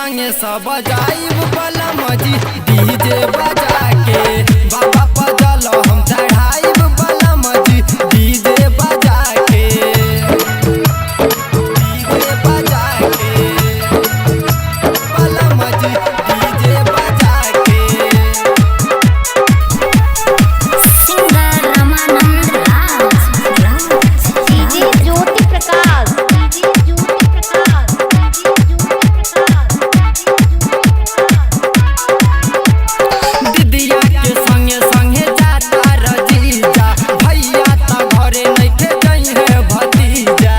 संगे सब जाइब बलम जी डीजे बजा के बाबा पजल हम चढ़ाइब बलम जी डीजे बजा के बलम जी डीजे बजा के सिंगर रामानंद राज डीजे ज्योति प्रकाश दीदिया के संगे संगे जाता रजीजा भैया त घरे नइखे जइहे भतीजा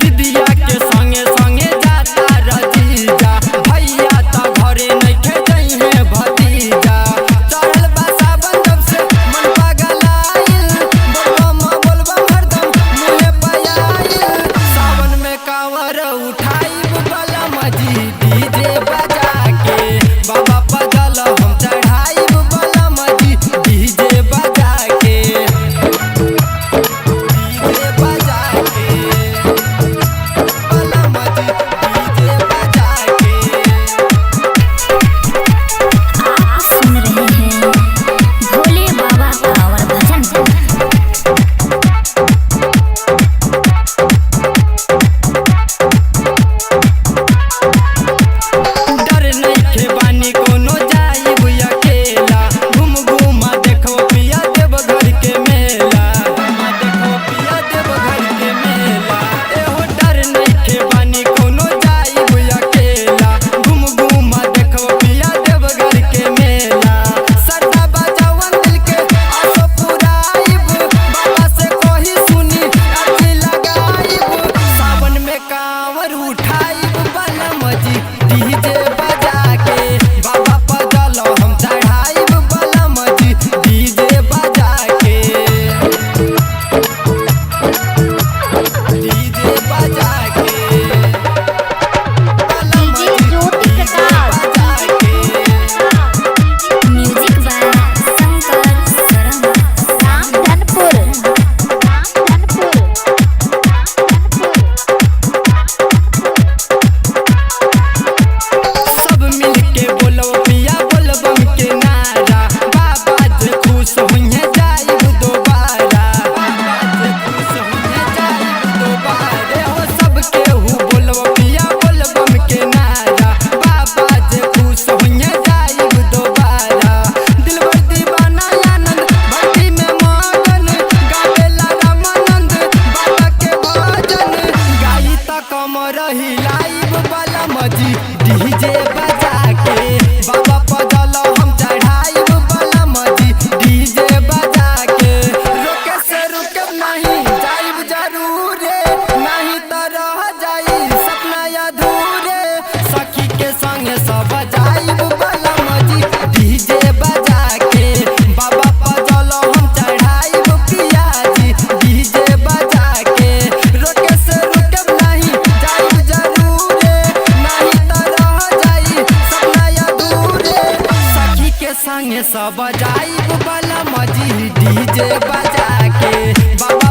दीदिया के संगे संगे जाता रजीजा भैया त घरे नइखे जइहे भतीजा चढ़ल बा सावन जब से मन पगलाइल बोलबम हरदम मुहे पयाइल सावन में कांवर उठाइब बलम जी डीजे बजा के बाबा पजल हम चढ़ाइब बलम जी डीजे बजा के बलम जी डीजे बजा के आप सुन रहे हैं भोले बाबा का और भजन डर नइखे बानी कोनो जाइब अकेला घूम घूम देखो पिया देवघर के मेला एहो डर नइखे बानी कोनो जाइब अकेला घूम घूम देखो पिया देवघर के मेला सदा बजावन दिल के आसो पुराइब बाबा से कही सुनी अर्जी लगाइब सावन में कांवर उठाइब बलम जी डीजे बजा के बाबा पजल हम चढ़ाइब बलम जी डीजे बजा के डीजे बजा के बलम डीजे ज्योति प्रकाश बजा के म्यूजिक बाय शंकर शर्मा रामधनपुर सब मिल के बोलो पिया बोलबम के नारा बाबा जे खुश होइहे जाइब दोबारा हो सब केहू बोलो पिया बोलबम के नारा बाबा जे खुश होइहे जाइब दोबारा दिलबर दीवाना आनंद भक्ति में मगन गावेला रामानंद बाबा के भजन गाई त कमर हिलाइब बलम जी डीजे बजा के बाबा पजल हम चढ़ाइब बलम जी डीजे बजा के रोके से रुके नहीं जाइब जरूर नहीं तो रह जाई सपना अधूरे सखी के संगे सब जाइब बलम जी डीजे बजा के बाबा पजल हम चढ़ाइब पिया जी डीजे बजा के रोके से रुके नहीं जाइब जरूर नहीं तो रह जाई सपना अधूरे सखी के संगे सब जाइब बलम जी डीजे बजा के बाबा